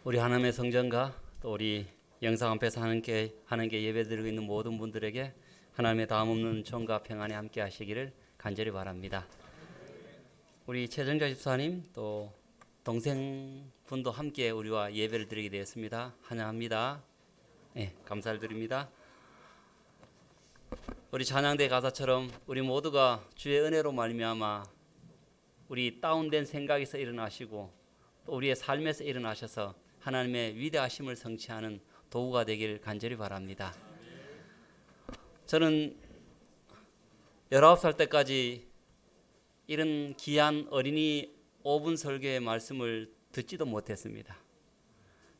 우리 하나님의 성전과 또 우리 영상 앞에서 하나님께 예배드리고 있는 모든 분들에게 하나님의 다함없는 총과 평안이 함께 하시기를 간절히 바랍니다. 우리 최정자 집사님 또 동생분도 함께 우리와 예배를 드리게 되었습니다. 환영합니다. 네, 감사를 드립니다. 우리 찬양대 가사처럼 우리 모두가 주의 은혜로 말미암아 우리 다운된 생각에서 일어나시고 또 우리의 삶에서 일어나셔서 하나님의 위대하심을 성취하는 도구가 되길 간절히 바랍니다. 저는 19살 때까지 이런 귀한 어린이 5분 설교의 말씀을 듣지도 못했습니다.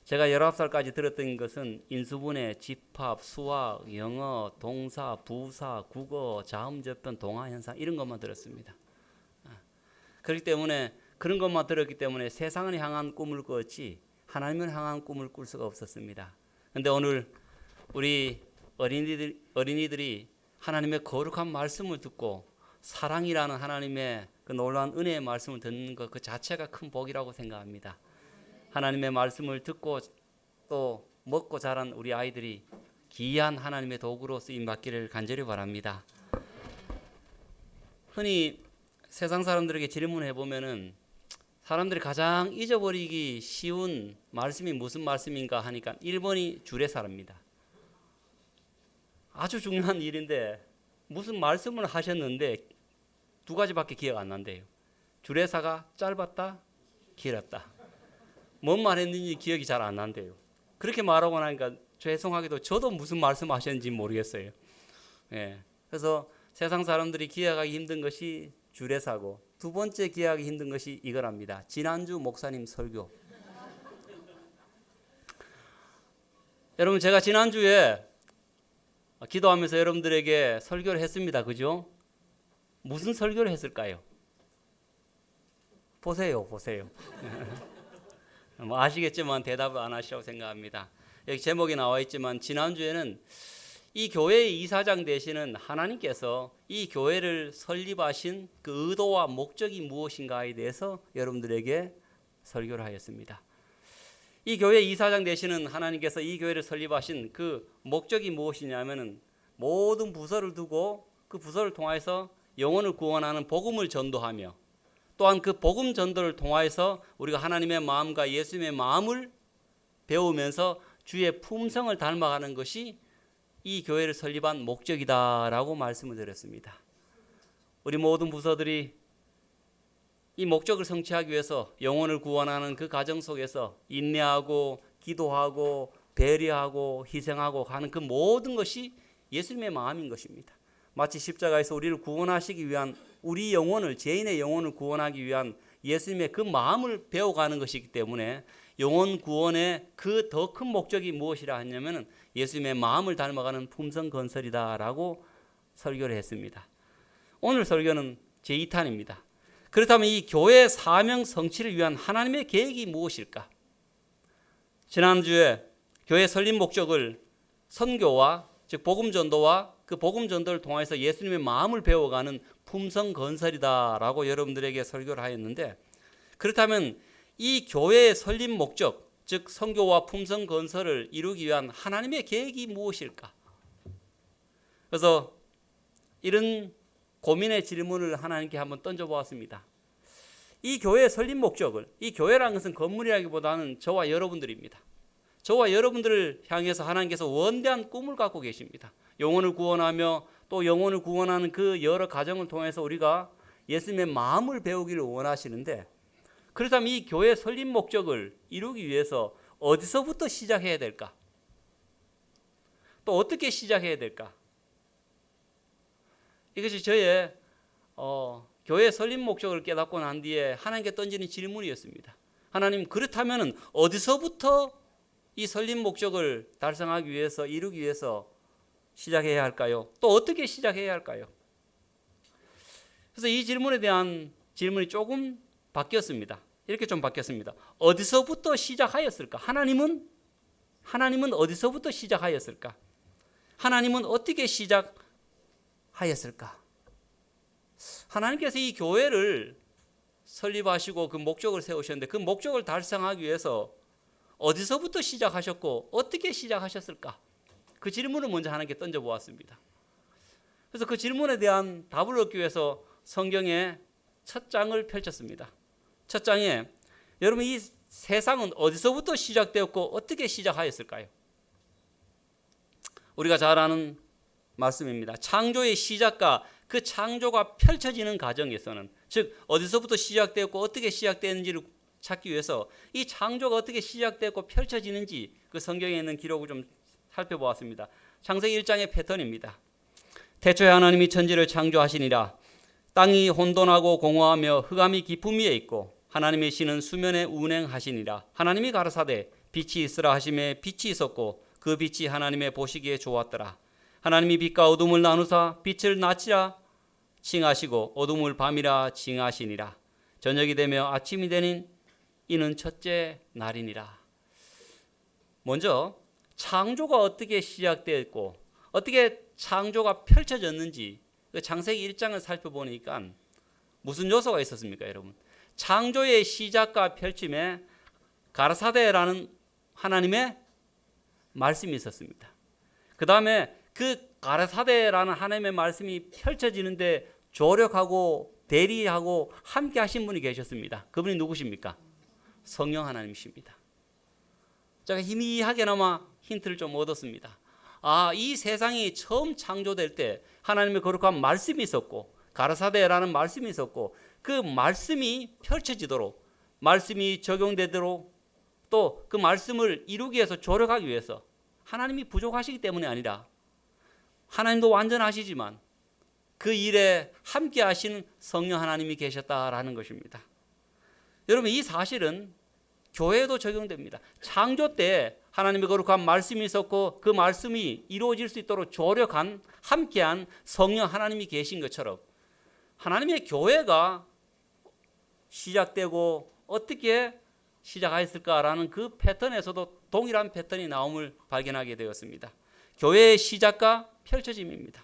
제가 19살까지 들었던 것은 인수분해, 집합, 수학, 영어, 동사, 부사, 국어, 자음접변, 동화현상 이런 것만 들었습니다. 그렇기 때문에 그런 것만 들었기 때문에 세상을 향한 꿈을 꿨지 하나님을 향한 꿈을 꿀 수가 없었습니다. 그런데 오늘 우리 어린이들이 하나님의 거룩한 말씀을 듣고 사랑이라는 하나님의 그 놀라운 은혜의 말씀을 듣는 것 그 자체가 큰 복이라고 생각합니다. 하나님의 말씀을 듣고 또 먹고 자란 우리 아이들이 귀한 하나님의 도구로 쓰임 받기를 간절히 바랍니다. 흔히 세상 사람들에게 질문해 보면은 사람들이 가장 잊어버리기 쉬운 말씀이 무슨 말씀인가 하니까 1번이 주례사랍니다. 아주 중요한 일인데 무슨 말씀을 하셨는데 두 가지밖에 기억 안 난대요. 주례사가 짧았다, 길었다. 뭔 말했는지 기억이 잘 안 난대요. 그렇게 말하고 나니까 죄송하게도 저도 무슨 말씀 하셨는지 모르겠어요. 예. 그래서 세상 사람들이 기억하기 힘든 것이 주례사고 두 번째 기억하기 힘든 것이 이거랍니다. 지난주 목사님 설교. 여러분 제가 지난주에 기도하면서 여러분들에게 설교를 했습니다. 그죠? 무슨 설교를 했을까요? 보세요. 뭐 아시겠지만 대답을 안 하시라고 생각합니다. 여기 제목이 나와 있지만 지난주에는 이 교회의 이사장 되시는 하나님께서 이 교회를 설립하신 그 의도와 목적이 무엇인가에 대해서 여러분들에게 설교를 하였습니다. 이 교회 이사장 되시는 하나님께서 이 교회를 설립하신 그 목적이 무엇이냐면은 모든 부서를 두고 그 부서를 통해서 영혼을 구원하는 복음을 전도하며 또한 그 복음 전도를 통해서 우리가 하나님의 마음과 예수님의 마음을 배우면서 주의 품성을 닮아가는 것이 이 교회를 설립한 목적이다라고 말씀을 드렸습니다. 우리 모든 부서들이 이 목적을 성취하기 위해서 영혼을 구원하는 그 과정 속에서 인내하고 기도하고 배려하고 희생하고 가는 그 모든 것이 예수님의 마음인 것입니다. 마치 십자가에서 우리를 구원하시기 위한 우리 영혼을 죄인의 영혼을 구원하기 위한 예수님의 그 마음을 배워가는 것이기 때문에 영혼 구원의 그 더 큰 목적이 무엇이라 하냐면 예수님의 마음을 닮아가는 품성 건설이다라고 설교를 했습니다. 오늘 설교는 제2탄입니다. 그렇다면 이 교회 사명 성취를 위한 하나님의 계획이 무엇일까? 지난주에 교회 설립 목적을 선교와 즉 복음 전도와 그 복음 전도를 통해서 예수님의 마음을 배워가는 품성 건설이다라고 여러분들에게 설교를 하였는데 그렇다면 이 교회의 설립 목적 즉 선교와 품성 건설을 이루기 위한 하나님의 계획이 무엇일까? 그래서 이런 고민의 질문을 하나님께 한번 던져보았습니다. 이 교회의 설립 목적을 이 교회라는 것은 건물이라기보다는 저와 여러분들입니다. 저와 여러분들을 향해서 하나님께서 원대한 꿈을 갖고 계십니다. 영혼을 구원하며 또 영혼을 구원하는 그 여러 과정을 통해서 우리가 예수님의 마음을 배우기를 원하시는데 그렇다면 이 교회 설립 목적을 이루기 위해서 어디서부터 시작해야 될까? 또 어떻게 시작해야 될까? 이것이 저의 교회 설립 목적을 깨닫고 난 뒤에 하나님께 던지는 질문이었습니다. 하나님 그렇다면 어디서부터 이 설립 목적을 달성하기 위해서 이루기 위해서 시작해야 할까요? 또 어떻게 시작해야 할까요? 그래서 이 질문에 대한 질문이 조금 바뀌었습니다. 이렇게 좀 바뀌었습니다. 어디서부터 시작하였을까? 하나님은 어디서부터 시작하였을까? 하나님은 어떻게 시작하였을까? 하나님께서 이 교회를 설립하시고 그 목적을 세우셨는데 그 목적을 달성하기 위해서 어디서부터 시작하셨고 어떻게 시작하셨을까? 그 질문을 먼저 하나님께 던져보았습니다. 그래서 그 질문에 대한 답을 얻기 위해서 성경의 첫 장을 펼쳤습니다. 첫 장에 여러분 이 세상은 어디서부터 시작되었고 어떻게 시작하였을까요? 우리가 잘 아는 말씀입니다. 창조의 시작과 그 창조가 펼쳐지는 과정에서는, 즉 어디서부터 시작되었고 어떻게 시작되는지를 찾기 위해서 이 창조가 어떻게 시작되었고 펼쳐지는지 그 성경에 있는 기록을 좀 살펴보았습니다. 창세기 1장의 패턴입니다. 태초에 하나님이 천지를 창조하시니라. 땅이 혼돈하고 공허하며 흑암이 깊음 위에 있고 하나님의 신은 수면에 운행하시니라. 하나님이 가라사대 빛이 있으라 하시매 빛이 있었고 그 빛이 하나님의 보시기에 좋았더라. 하나님이 빛과 어둠을 나누사 빛을 낮이라 칭하시고 어둠을 밤이라 칭하시니라. 저녁이 되며 아침이 되니 이는 첫째 날이니라. 먼저 창조가 어떻게 시작되었고 어떻게 창조가 펼쳐졌는지 그 창세기 1장을 살펴보니까 무슨 요소가 있었습니까, 여러분? 창조의 시작과 펼침에 가라사대라는 하나님의 말씀이 있었습니다. 그 다음에 그 가라사대라는 하나님의 말씀이 펼쳐지는데 조력하고 대리하고 함께 하신 분이 계셨습니다. 그분이 누구십니까? 성령 하나님이십니다. 제가 희미하게나마 힌트를 좀 얻었습니다. 이 세상이 처음 창조될 때 하나님의 거룩한 말씀이 있었고 가라사대라는 말씀이 있었고 그 말씀이 펼쳐지도록, 말씀이 적용되도록, 또 그 말씀을 이루기 위해서 조력하기 위해서 하나님이 부족하시기 때문이 아니라 하나님도 완전하시지만 그 일에 함께 하시는 성령 하나님이 계셨다라는 것입니다. 여러분 이 사실은 교회에도 적용됩니다. 창조 때 하나님의 거룩한 말씀이 있었고 그 말씀이 이루어질 수 있도록 조력한 함께한 성령 하나님이 계신 것처럼 하나님의 교회가 시작되고 어떻게 시작하였을까라는 그 패턴에서도 동일한 패턴이 나옴을 발견하게 되었습니다. 교회의 시작과 펼쳐짐입니다.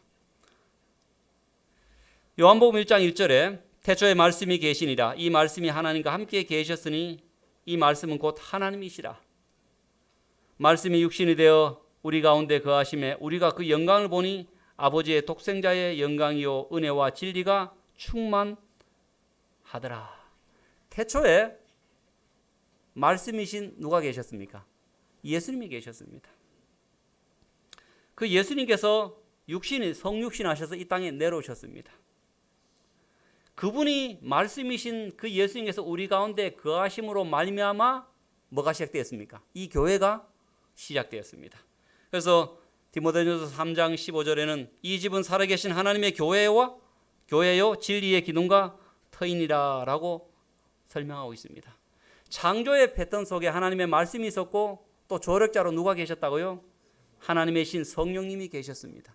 요한복음 1장 1절에 태초에 말씀이 계시니라. 이 말씀이 하나님과 함께 계셨으니 이 말씀은 곧 하나님이시라. 말씀이 육신이 되어 우리 가운데 거하심에 우리가 그 영광을 보니 아버지의 독생자의 영광이요 은혜와 진리가 충만하더라. 태초에 말씀이신 누가 계셨습니까? 예수님이 계셨습니다. 그 예수님께서 성육신 하셔서 이 땅에 내려오셨습니다. 그분이 말씀이신 그 예수님께서 우리 가운데 거하심으로 말미암아 뭐가 시작되었습니까? 이 교회가 시작되었습니다. 그래서 디모데전서 3장 15절에는 이 집은 살아계신 하나님의 교회요 진리의 기둥과 터이니라 라고 설명하고 있습니다. 창조의 패턴 속에 하나님의 말씀이 있었고 또 조력자로 누가 계셨다고요? 하나님의 신 성령님이 계셨습니다.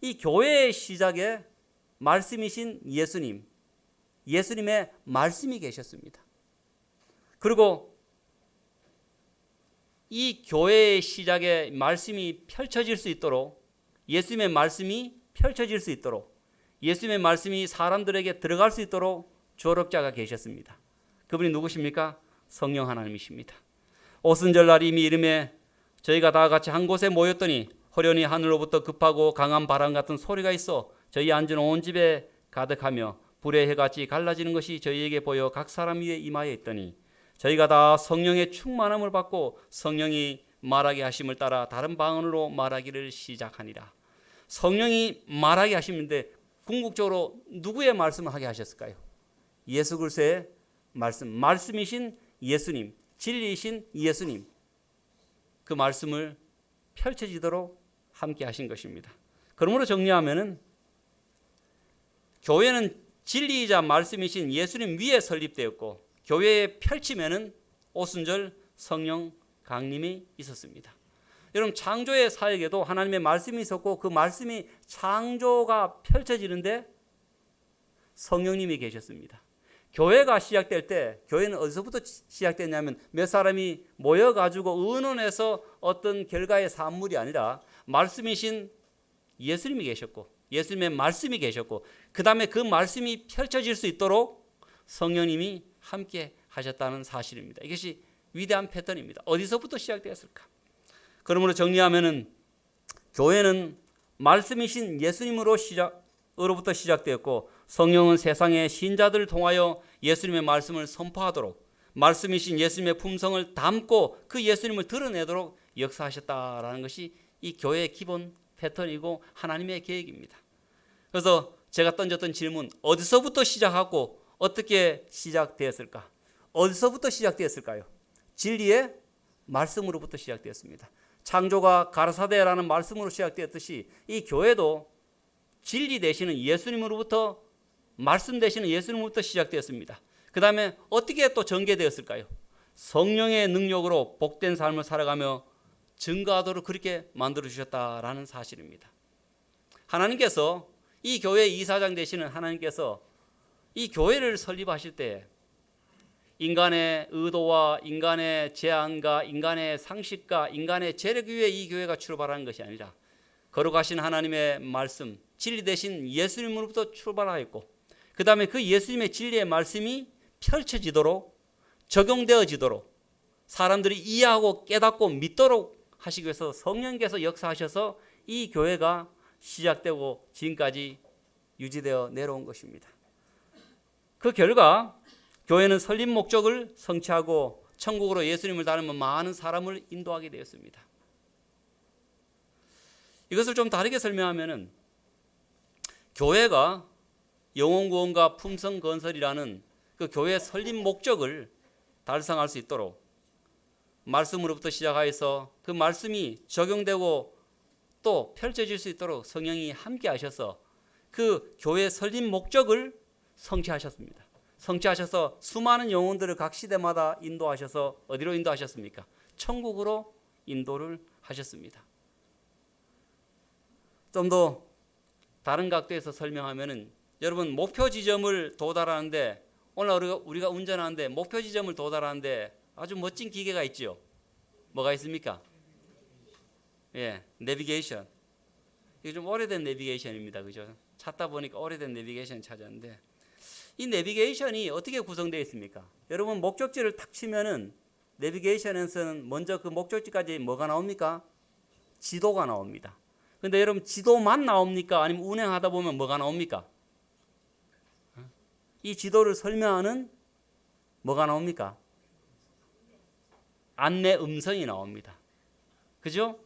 이 교회의 시작에 말씀이신 예수님의 말씀이 계셨습니다. 그리고 이 교회의 시작에 말씀이 펼쳐질 수 있도록, 예수님의 말씀이 펼쳐질 수 있도록, 예수님의 말씀이 사람들에게 들어갈 수 있도록 조력자가 계셨습니다. 그분이 누구십니까? 성령 하나님이십니다. 오순절날 이미 이름에 저희가 다 같이 한 곳에 모였더니 호련히 하늘로부터 급하고 강한 바람 같은 소리가 있어 저희 앉은 온 집에 가득하며 불의 해같이 갈라지는 것이 저희에게 보여 각 사람 위에 임하여 있더니 저희가 다 성령의 충만함을 받고 성령이 말하게 하심을 따라 다른 방언으로 말하기를 시작하니라. 성령이 말하게 하시는데 궁극적으로 누구의 말씀을 하게 하셨을까요? 예수 그리스도의 말씀이신 예수님, 진리이신 예수님, 그 말씀을 펼쳐지도록 함께 하신 것입니다. 그러므로 정리하면은 교회는 진리이자 말씀이신 예수님 위에 설립되었고 교회에 펼치면은 오순절 성령 강림이 있었습니다. 여러분 창조의 사역에도 하나님의 말씀이 있었고 그 말씀이 창조가 펼쳐지는데 성령님이 계셨습니다. 교회가 시작될 때 교회는 어디서부터 시작됐냐면 몇 사람이 모여가지고 의논해서 어떤 결과의 산물이 아니라 말씀이신 예수님이 계셨고 예수님의 말씀이 계셨고 그 다음에 그 말씀이 펼쳐질 수 있도록 성령님이 함께 하셨다는 사실입니다. 이것이 위대한 패턴입니다. 어디서부터 시작되었을까? 그러므로 정리하면은 교회는 말씀이신 예수님으로부터 시작되었고, 성령은 세상의 신자들을 통하여 예수님의 말씀을 선포하도록, 말씀이신 예수님의 품성을 담고 그 예수님을 드러내도록 역사하셨다라는 것이 이 교회의 기본 패턴이고 하나님의 계획입니다. 그래서 제가 던졌던 질문, 어디서부터 시작하고 어떻게 시작되었을까? 어디서부터 시작되었을까요? 진리의 말씀으로부터 시작되었습니다. 창조가 가라사대라는 말씀으로 시작되었듯이 이 교회도 진리 되시는 예수님으로부터, 말씀 되시는 예수님으로부터 시작되었습니다. 그 다음에 어떻게 또 전개되었을까요? 성령의 능력으로 복된 삶을 살아가며 증거하도록 그렇게 만들어주셨다라는 사실입니다. 하나님께서, 이 교회의 이사장 되시는 하나님께서 이 교회를 설립하실 때 인간의 의도와 인간의 제안과 인간의 상식과 인간의 재력 위에 이 교회가 출발하는 것이 아니라 거룩하신 하나님의 말씀, 진리 되신 예수님으로부터 출발하였고, 그 다음에 그 예수님의 진리의 말씀이 펼쳐지도록, 적용되어지도록, 사람들이 이해하고 깨닫고 믿도록 하시기 위해서 성령께서 역사하셔서 이 교회가 시작되고 지금까지 유지되어 내려온 것입니다. 그 결과 교회는 설립 목적을 성취하고 천국으로 예수님을 닮은 많은 사람을 인도하게 되었습니다. 이것을 좀 다르게 설명하면은 교회가 영혼구원과 품성건설이라는 그 교회의 설립 목적을 달성할 수 있도록 말씀으로부터 시작하여서 그 말씀이 적용되고 또 펼쳐질 수 있도록 성령이 함께 하셔서 그 교회의 설립 목적을 성취하셨습니다. 성취하셔서 수많은 영혼들을 각 시대마다 인도하셔서 어디로 인도하셨습니까? 천국으로 인도를 하셨습니다. 좀 더 다른 각도에서 설명하면은, 여러분 목표 지점을 도달하는데, 오늘 우리가 운전하는데 목표 지점을 도달하는데 아주 멋진 기계가 있죠. 뭐가 있습니까? 예, 내비게이션. 이게 좀 오래된 내비게이션입니다. 그죠? 찾다 보니까 오래된 내비게이션 찾았는데, 이 내비게이션이 어떻게 구성되어 있습니까? 여러분 목적지를 탁 치면은 내비게이션에서는 먼저 그 목적지까지 뭐가 나옵니까? 지도가 나옵니다. 근데 여러분 지도만 나옵니까? 아니면 운행하다 보면 뭐가 나옵니까? 이 지도를 설명하는 뭐가 나옵니까? 안내 음성이 나옵니다. 그죠?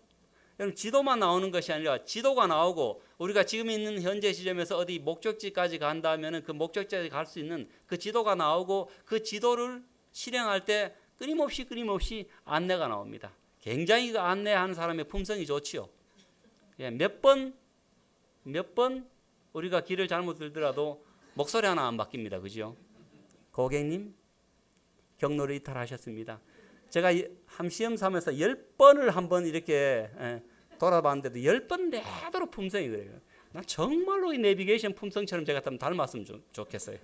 여러분 지도만 나오는 것이 아니라 지도가 나오고 우리가 지금 있는 현재 지점에서 어디 목적지까지 간다면 그 목적지까지 갈 수 있는 그 지도가 나오고, 그 지도를 실행할 때 끊임없이 안내가 나옵니다. 굉장히 그 안내하는 사람의 품성이 좋지요. 예, 몇 번 우리가 길을 잘못 들더라도 목소리 하나 안 바뀝니다. 그죠? 고객님, 경로를 이탈하셨습니다. 제가 함시험 삼아서 10번을 한번 이렇게 돌아봤는데도 10번 내도록 품성이 그래요. 난 정말로 이 내비게이션 품성처럼 제가 닮았으면 좋겠어요.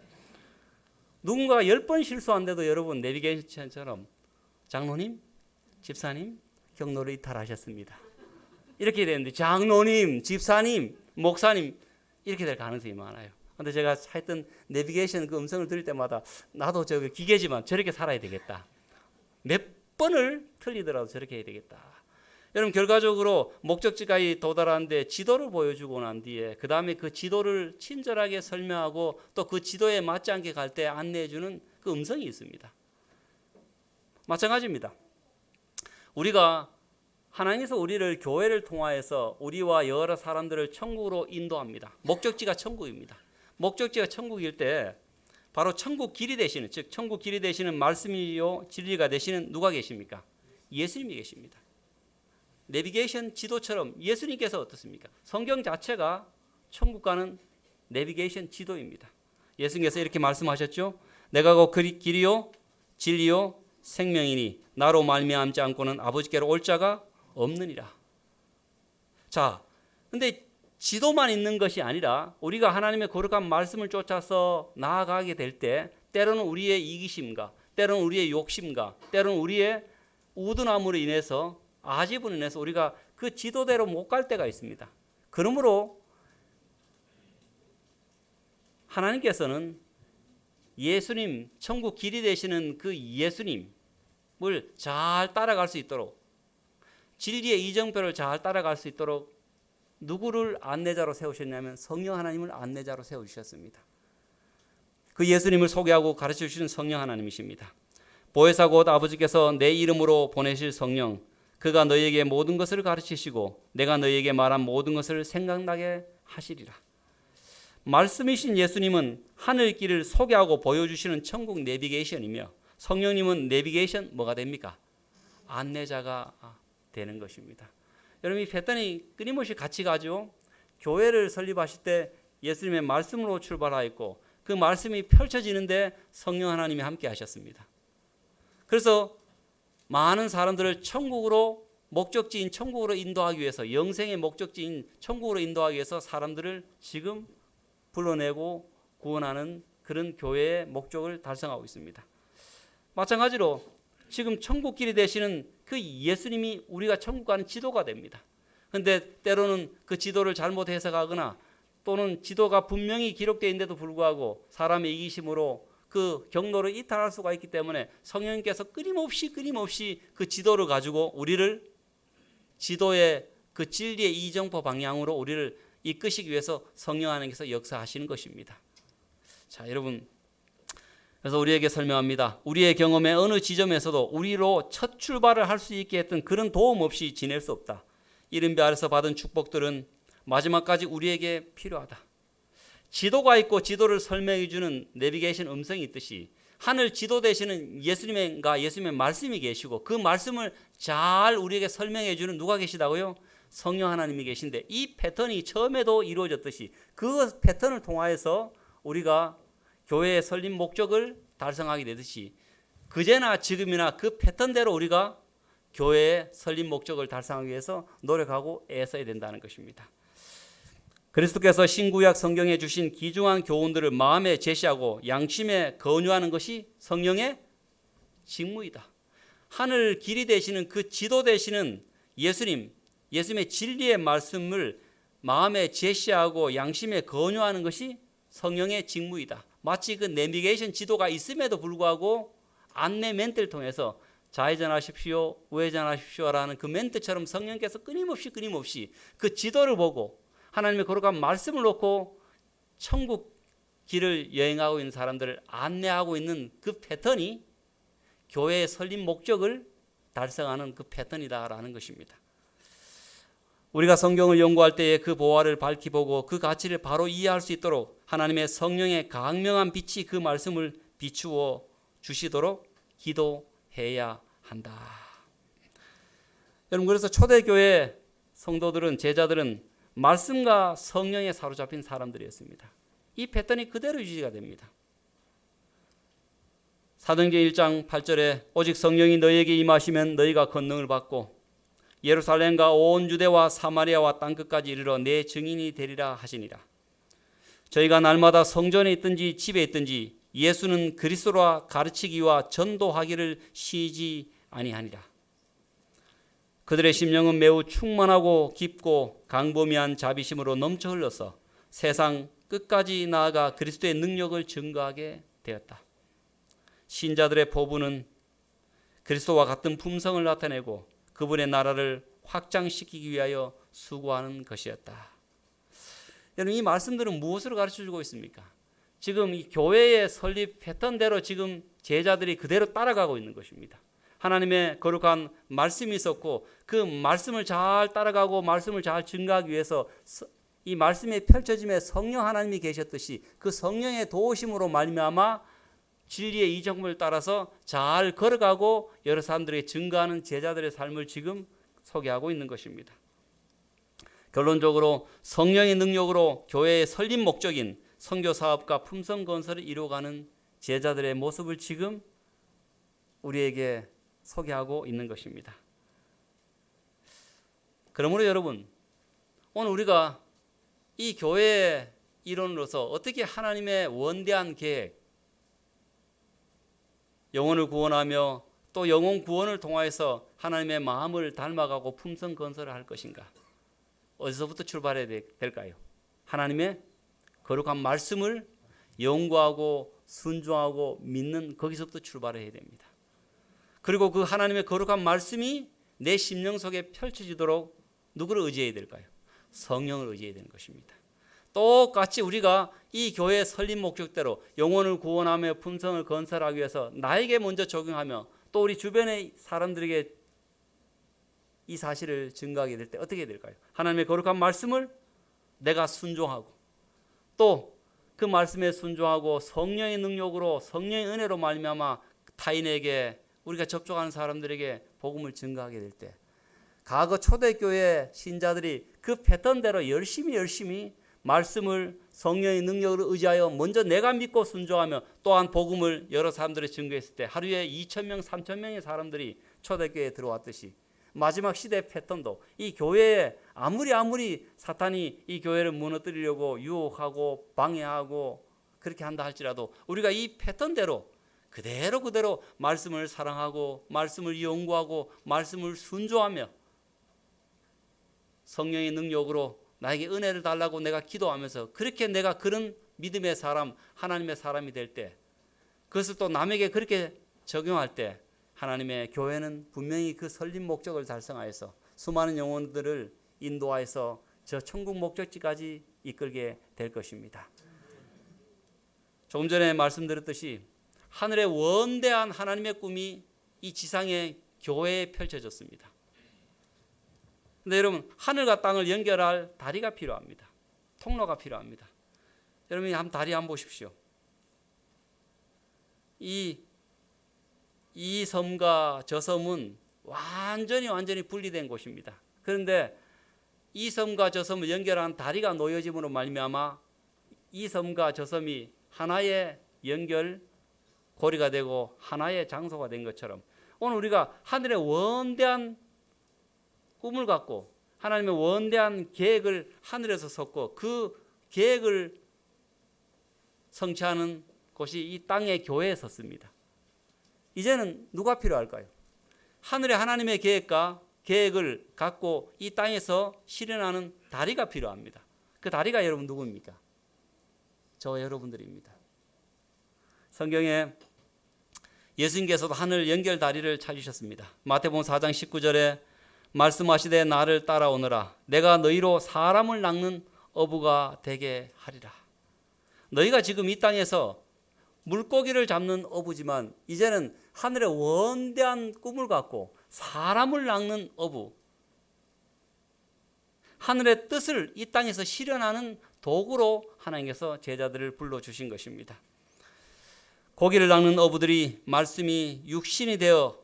누군가가 10번 실수한데도 여러분 내비게이션처럼 장로님, 집사님, 경로를 이탈하셨습니다. 이렇게 되는데 장로님, 집사님, 목사님 이렇게 될 가능성이 많아요. 근데 제가 하여튼 내비게이션 그 음성을 들을 때마다 나도 저기 기계지만 저렇게 살아야 되겠다. 몇 번을 틀리더라도 저렇게 해야 되겠다. 여러분 결과적으로 목적지까지 도달하는데 지도를 보여주고 난 뒤에 그 다음에 그 지도를 친절하게 설명하고 또 그 지도에 맞지 않게 갈 때 안내해주는 그 음성이 있습니다. 마찬가지입니다. 우리가 하나님께서 우리를 교회를 통하여서 우리와 여러 사람들을 천국으로 인도합니다. 목적지가 천국입니다. 목적지가 천국일 때 바로 천국 길이 되시는, 즉 천국 길이 되시는 말씀이요 진리가 되시는 누가 계십니까? 예수님이 계십니다. 내비게이션 지도처럼 예수님께서 어떻습니까? 성경 자체가 천국 가는 내비게이션 지도입니다. 예수님께서 이렇게 말씀하셨죠. 내가 곧 길이요 진리요 생명이니 나로 말미암지 않고는 아버지께로 올 자가 없느니라. 자, 근데 지도만 있는 것이 아니라 우리가 하나님의 거룩한 말씀을 쫓아서 나아가게 될 때 때로는 우리의 이기심과 때로는 우리의 욕심과 때로는 우리의 우둔함으로 인해서 아집으로 인해서 우리가 그 지도대로 못 갈 때가 있습니다. 그러므로 하나님께서는 예수님, 천국 길이 되시는 그 예수님, 잘 따라갈 수 있도록, 진리의 이정표를 잘 따라갈 수 있도록 누구를 안내자로 세우셨냐면 성령 하나님을 안내자로 세우셨습니다. 그 예수님을 소개하고 가르쳐 주시는 성령 하나님이십니다. 보혜사 곧 아버지께서 내 이름으로 보내실 성령, 그가 너희에게 모든 것을 가르치시고 내가 너희에게 말한 모든 것을 생각나게 하시리라. 말씀이신 예수님은 하늘길을 소개하고 보여주시는 천국 내비게이션이며 성령님은 내비게이션 뭐가 됩니까? 안내자가 되는 것입니다. 여러분, 이 패턴이 끊임없이 같이 가죠. 교회를 설립하실 때 예수님의 말씀으로 출발하였고 그 말씀이 펼쳐지는데 성령 하나님이 함께 하셨습니다. 그래서 많은 사람들을 천국으로, 목적지인 천국으로 인도하기 위해서, 영생의 목적지인 천국으로 인도하기 위해서 사람들을 지금 불러내고 구원하는 그런 교회의 목적을 달성하고 있습니다. 마찬가지로 지금 천국길이 되시는 그 예수님이 우리가 천국 가는 지도가 됩니다. 그런데 때로는 그 지도를 잘못 해석하거나 또는 지도가 분명히 기록되어 있는데도 불구하고 사람의 이기심으로 그 경로를 이탈할 수가 있기 때문에 성령님께서 끊임없이 그 지도를 가지고 우리를 지도의 그 진리의 이정표 방향으로 우리를 이끄시기 위해서 성령 하나님께서 역사하시는 것입니다. 자, 여러분, 그래서 우리에게 설명합니다. 우리의 경험의 어느 지점에서도 우리로 첫 출발을 할 수 있게 했던 그런 도움 없이 지낼 수 없다. 이른배 아래서 받은 축복들은 마지막까지 우리에게 필요하다. 지도가 있고 지도를 설명해 주는 내비게이션 음성이 있듯이 하늘 지도 되시는 예수님의 말씀이 계시고 그 말씀을 잘 우리에게 설명해 주는 누가 계시다고요? 성령 하나님이 계신데, 이 패턴이 처음에도 이루어졌듯이 그 패턴을 통하여서 우리가 교회의 설립 목적을 달성하게 되듯이 그제나 지금이나 그 패턴대로 우리가 교회의 설립 목적을 달성하기 위해서 노력하고 애써야 된다는 것입니다. 그리스도께서 신구약 성경에 주신 귀중한 교훈들을 마음에 제시하고 양심에 거류하는 것이 성령의 직무이다. 하늘 길이 되시는 그 지도 되시는 예수님의 진리의 말씀을 마음에 제시하고 양심에 거류하는 것이 성령의 직무이다. 마치 그 내비게이션 지도가 있음에도 불구하고 안내 멘트를 통해서 좌회전하십시오, 우회전하십시오라는 그 멘트처럼 성령께서 끊임없이 그 지도를 보고 하나님의 거룩한 말씀을 놓고 천국 길을 여행하고 있는 사람들을 안내하고 있는 그 패턴이 교회의 설립 목적을 달성하는 그 패턴이다라는 것입니다. 우리가 성경을 연구할 때에 그 보화를 밝히 보고 그 가치를 바로 이해할 수 있도록 하나님의 성령의 강명한 빛이 그 말씀을 비추어 주시도록 기도해야 한다. 여러분, 그래서 초대교회 성도들은, 제자들은 말씀과 성령에 사로잡힌 사람들이었습니다. 이 패턴이 그대로 유지가 됩니다. 사도행전 1장 8절에 오직 성령이 너희에게 임하시면 너희가 권능을 받고 예루살렘과 온 유대와 사마리아와 땅끝까지 이르러 내 증인이 되리라 하시니라. 저희가 날마다 성전에 있든지 집에 있든지 예수는 그리스도라 가르치기와 전도하기를 쉬지 아니하니라. 그들의 심령은 매우 충만하고 깊고 강범위한 자비심으로 넘쳐 흘러서 세상 끝까지 나아가 그리스도의 능력을 증거하게 되었다. 신자들의 포부는 그리스도와 같은 품성을 나타내고 그분의 나라를 확장시키기 위하여 수고하는 것이었다. 여러분, 이 말씀들은 무엇을 가르쳐주고 있습니까? 지금 이 교회의 설립 패턴대로 지금 제자들이 그대로 따라가고 있는 것입니다. 하나님의 거룩한 말씀이 있었고 그 말씀을 잘 따라가고 말씀을 잘 증거하기 위해서 이 말씀의 펼쳐짐에 성령 하나님이 계셨듯이 그 성령의 도우심으로 말미암아 진리의 이정표를 따라서 잘 걸어가고 여러 사람들에게 증거하는 제자들의 삶을 지금 소개하고 있는 것입니다. 결론적으로 성령의 능력으로 교회의 설립 목적인 선교 사업과 품성 건설을 이루어가는 제자들의 모습을 지금 우리에게 소개하고 있는 것입니다. 그러므로 여러분, 오늘 우리가 이 교회의 일원으로서 어떻게 하나님의 원대한 계획, 영혼을 구원하며 또 영혼 구원을 통하여서 하나님의 마음을 닮아가고 품성 건설을 할 것인가? 어디서부터 출발해야 될까요? 하나님의 거룩한 말씀을 연구하고 순종하고 믿는 거기서부터 출발해야 됩니다. 그리고 그 하나님의 거룩한 말씀이 내 심령 속에 펼쳐지도록 누구를 의지해야 될까요? 성령을 의지해야 되는 것입니다. 똑같이 우리가 이 교회의 설립 목적대로 영혼을 구원하며 품성을 건설하기 위해서 나에게 먼저 적용하며 또 우리 주변의 사람들에게 이 사실을 증거하게 될 때 어떻게 될까요? 하나님의 거룩한 말씀을 내가 순종하고 또 그 말씀에 순종하고 성령의 능력으로 성령의 은혜로 말미암아 타인에게 우리가 접촉하는 사람들에게 복음을 증거하게 될 때 과거 초대교회 신자들이 그 패턴대로 열심히 말씀을 성령의 능력으로 의지하여 먼저 내가 믿고 순종하며 또한 복음을 여러 사람들이 증거했을 때 하루에 2,000명, 3,000명의 사람들이 초대교회에 들어왔듯이 마지막 시대 패턴도 이 교회에 아무리 사탄이 이 교회를 무너뜨리려고 유혹하고 방해하고 그렇게 한다 할지라도 우리가 이 패턴대로 그대로 말씀을 사랑하고 말씀을 연구하고 말씀을 순종하며 성령의 능력으로 나에게 은혜를 달라고 내가 기도하면서 그렇게 내가 그런 믿음의 사람, 하나님의 사람이 될 때 그것을 또 남에게 그렇게 적용할 때 하나님의 교회는 분명히 그 설립 목적을 달성하여서 수많은 영혼들을 인도하여서 저 천국 목적지까지 이끌게 될 것입니다. 조금 전에 말씀드렸듯이 하늘의 원대한 하나님의 꿈이 이 지상의 교회에 펼쳐졌습니다. 근데 여러분 하늘과 땅을 연결할 다리가 필요합니다. 통로가 필요합니다. 여러분이 한번 다리 한번 보십시오. 이 섬과 저 섬은 완전히 분리된 곳입니다. 그런데 이 섬과 저 섬을 연결한 다리가 놓여짐으로 말미암아 이 섬과 저 섬이 하나의 연결 고리가 되고 하나의 장소가 된 것처럼 오늘 우리가 하늘의 원대한 꿈을 갖고 하나님의 원대한 계획을 하늘에서 섰고 그 계획을 성취하는 곳이 이 땅의 교회에 섰습니다. 이제는 누가 필요할까요? 하늘의 하나님의 계획을 갖고 이 땅에서 실현하는 다리가 필요합니다. 그 다리가 여러분 누구입니까? 저와 여러분들입니다. 성경에 예수님께서도 하늘 연결 다리를 찾으셨습니다. 마태복음 4장 19절에 말씀하시되 나를 따라오너라 내가 너희로 사람을 낚는 어부가 되게 하리라. 너희가 지금 이 땅에서 물고기를 잡는 어부지만 이제는 하늘의 원대한 꿈을 갖고 사람을 낚는 어부, 하늘의 뜻을 이 땅에서 실현하는 도구로 하나님께서 제자들을 불러주신 것입니다. 고기를 낚는 어부들이 말씀이 육신이 되어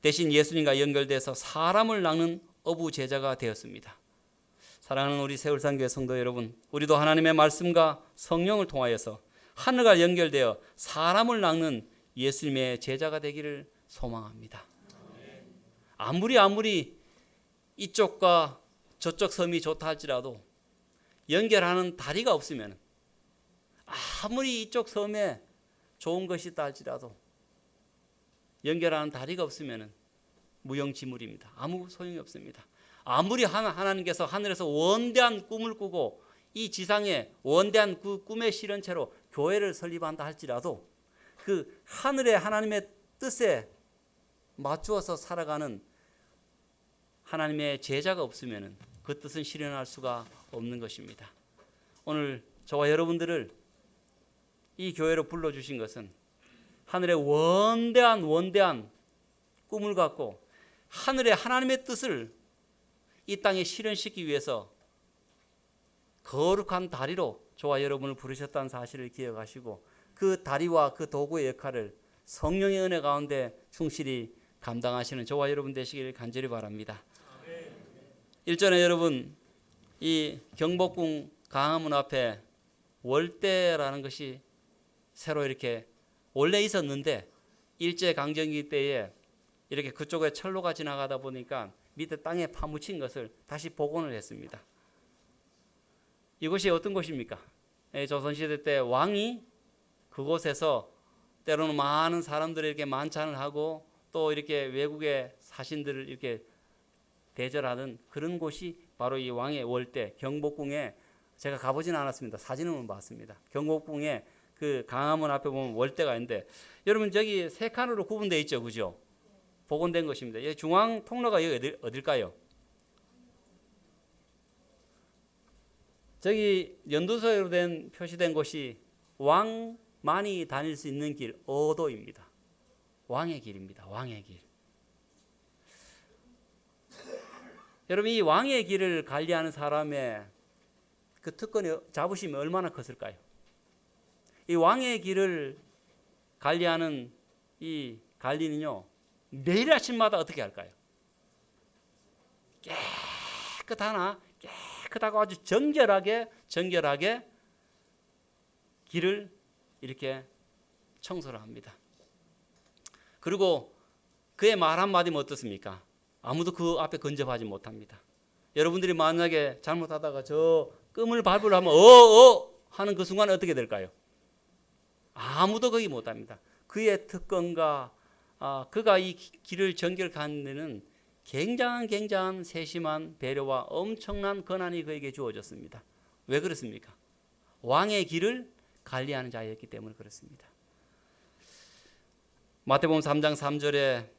대신 예수님과 연결돼서 사람을 낚는 어부 제자가 되었습니다. 사랑하는 우리 세울산교회 성도 여러분, 우리도 하나님의 말씀과 성령을 통하여서 하늘과 연결되어 사람을 낚는 예수님의 제자가 되기를 소망합니다. 아무리 이쪽과 저쪽 섬이 좋다 할지라도 연결하는 다리가 없으면 아무리 이쪽 섬에 좋은 것이 있다 할지라도 연결하는 다리가 없으면 무용지물입니다. 아무 소용이 없습니다. 아무리 하나님께서 하늘에서 원대한 꿈을 꾸고 이 지상에 원대한 그 꿈의 실현체로 교회를 설립한다 할지라도 그 하늘의 하나님의 뜻에 맞추어서 살아가는 하나님의 제자가 없으면 그 뜻은 실현할 수가 없는 것입니다. 오늘 저와 여러분들을 이 교회로 불러주신 것은 하늘의 원대한 꿈을 갖고 하늘의 하나님의 뜻을 이 땅에 실현시키기 위해서 거룩한 다리로 저와 여러분을 부르셨다는 사실을 기억하시고 그 다리와 그 도구의 역할을 성령의 은혜 가운데 충실히 감당하시는 저와 여러분 되시기를 간절히 바랍니다. 일전에 여러분 이 경복궁 광화문 앞에 월대라는 것이 새로 이렇게 원래 있었는데 일제강점기 때에 이렇게 그쪽에 철로가 지나가다 보니까 밑에 땅에 파묻힌 것을 다시 복원을 했습니다. 이곳이 어떤 곳입니까? 조선시대 때 왕이 그곳에서 때로는 많은 사람들이 이렇게 만찬을 하고 또 이렇게 외국의 사신들을 이렇게 대절하는 그런 곳이 바로 이 왕의 월대 경복궁에 제가 가보지는 않았습니다. 사진은 봤습니다. 경복궁에 그 광화문 앞에 보면 월대가 있는데 여러분 저기 세 칸으로 구분되어 있죠, 그죠? 복원된 것입니다. 이 중앙 통로가 여기 어딜까요? 저기 연두색으로 표시된 곳이 왕만이 다닐 수 있는 길, 어도입니다. 왕의 길입니다. 왕의 길. 여러분, 이 왕의 길을 관리하는 사람의 그 특권이 자부심이 얼마나 컸을까요? 이 왕의 길을 관리하는 이 관리는요, 매일 아침마다 어떻게 할까요? 깨끗하고 아주 정결하게 길을 이렇게 청소를 합니다. 그리고 그의 말 한마디면 어떻습니까? 아무도 그 앞에 근접하지 못합니다. 여러분들이 만약에 잘못하다가 저 끔을 밟으려 하면 하는 그 순간에 어떻게 될까요? 아무도 거기 못합니다. 그의 특권과 그가 이 길을 정결하는 데는 굉장한 세심한 배려와 엄청난 권한이 그에게 주어졌습니다. 왜 그렇습니까? 왕의 길을 관리하는 자였기 때문에 그렇습니다. 마태복음 3장 3절에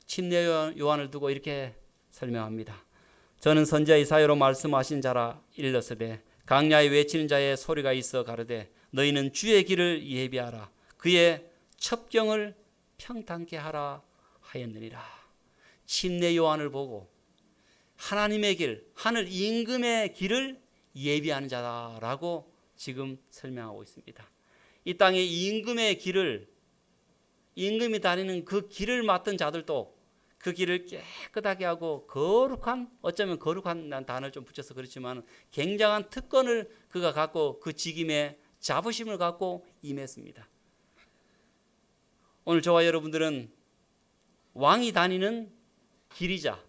침례 요한을 두고 이렇게 설명합니다. 저는 선지자 이사야로 말씀하신 자라 일렀으되 강야에 외치는 자의 소리가 있어 가르되 너희는 주의 길을 예비하라 그의 첩경을 평탄케 하라 하였느니라. 침례 요한을 보고 하나님의 길, 하늘 임금의 길을 예비하는 자라고 지금 설명하고 있습니다. 이 땅에 임금의 길을, 임금이 다니는 그 길을 맡은 자들도 그 길을 깨끗하게 하고 거룩한, 어쩌면 거룩한 단어를 좀 붙여서 그렇지만 굉장한 특권을 그가 갖고 그 직임에 자부심을 갖고 임했습니다. 오늘 저와 여러분들은 왕이 다니는 길이자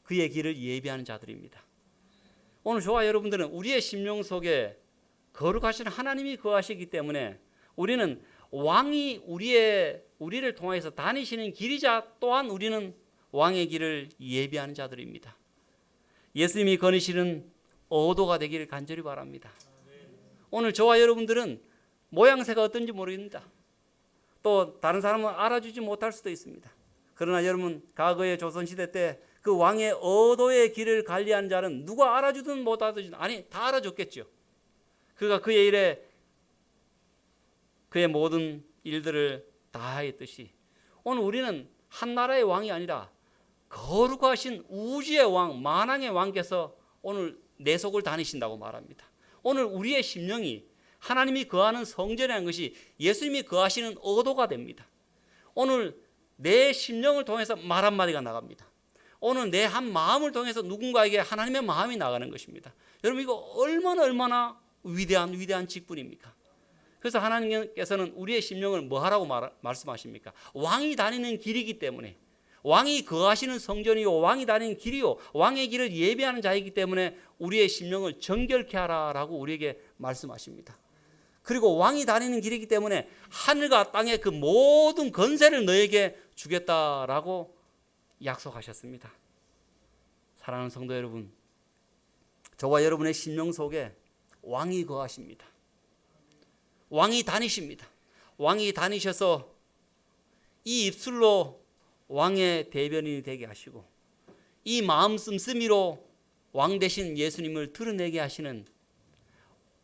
그의 길을 예비하는 자들입니다. 오늘 저와 여러분들은 우리의 심령 속에 거룩하신 하나님이 거하시기 때문에 우리는 왕이 우리를 통해서 다니시는 길이자 또한 우리는 왕의 길을 예비하는 자들입니다. 예수님이 거니시는 어도가 되기를 간절히 바랍니다. 오늘 저와 여러분들은 모양새가 어떤지 모릅니다. 또 다른 사람은 알아주지 못할 수도 있습니다. 그러나 여러분, 과거의 조선시대 때 그 왕의 어도의 길을 관리하는 자는 누가 알아주든 못 알아주든 다 알아줬겠죠. 그가 그의 일에 그의 모든 일들을 다 했듯이 오늘 우리는 한 나라의 왕이 아니라 거룩하신 우주의 왕, 만왕의 왕께서 오늘 내 속을 다니신다고 말합니다. 오늘 우리의 심령이 하나님이 거하는 성전이라는 것이 예수님이 거하시는 어도가 됩니다. 오늘 내 심령을 통해서 말 한마디가 나갑니다. 오늘 내 한 마음을 통해서 누군가에게 하나님의 마음이 나가는 것입니다. 여러분, 이거 얼마나 위대한 직분입니까? 그래서 하나님께서는 우리의 심령을 뭐 하라고 말씀하십니까? 왕이 다니는 길이기 때문에, 왕이 거하시는 성전이요 왕이 다니는 길이요 왕의 길을 예비하는 자이기 때문에 우리의 심령을 정결케 하라라고 우리에게 말씀하십니다. 그리고 왕이 다니는 길이기 때문에 하늘과 땅의 그 모든 권세를 너에게 주겠다라고 약속하셨습니다. 사랑하는 성도 여러분, 저와 여러분의 심령 속에 왕이 거하십니다. 왕이 다니십니다. 왕이 다니셔서 이 입술로 왕의 대변인이 되게 하시고 이 마음 씀씀이로 왕 되신 예수님을 드러내게 하시는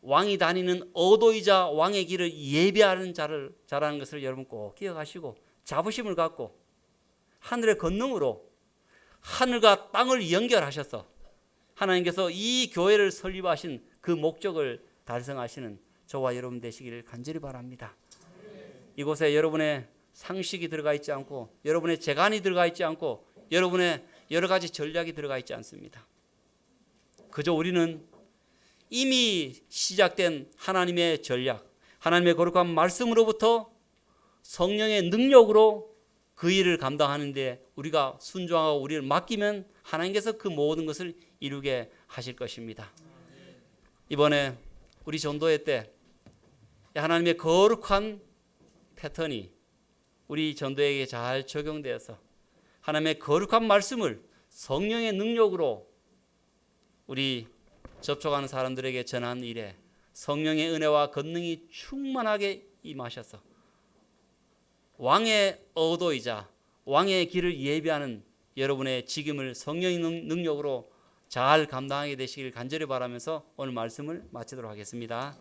왕이 다니는 어도이자 왕의 길을 예비하는 자라는 것을 여러분 꼭 기억하시고 자부심을 갖고 하늘의 권능으로 하늘과 땅을 연결하셔서 하나님께서 이 교회를 설립하신 그 목적을 달성하시는 저와 여러분 되시기를 간절히 바랍니다. 이곳에 여러분의 상식이 들어가 있지 않고 여러분의 재간이 들어가 있지 않고 여러분의 여러 가지 전략이 들어가 있지 않습니다. 그저 우리는 이미 시작된 하나님의 전략, 하나님의 거룩한 말씀으로부터 성령의 능력으로 그 일을 감당하는데 우리가 순종하고 우리를 맡기면 하나님께서 그 모든 것을 이루게 하실 것입니다. 이번에 우리 전도회 때 하나님의 거룩한 패턴이 우리 전도회에게 잘 적용되어서 하나님의 거룩한 말씀을 성령의 능력으로 우리 접촉하는 사람들에게 전하는 일에 성령의 은혜와 권능이 충만하게 임하셔서 왕의 어도이자 왕의 길을 예비하는 여러분의 직임을 성령의 능력으로 잘 감당하게 되시길 간절히 바라면서 오늘 말씀을 마치도록 하겠습니다.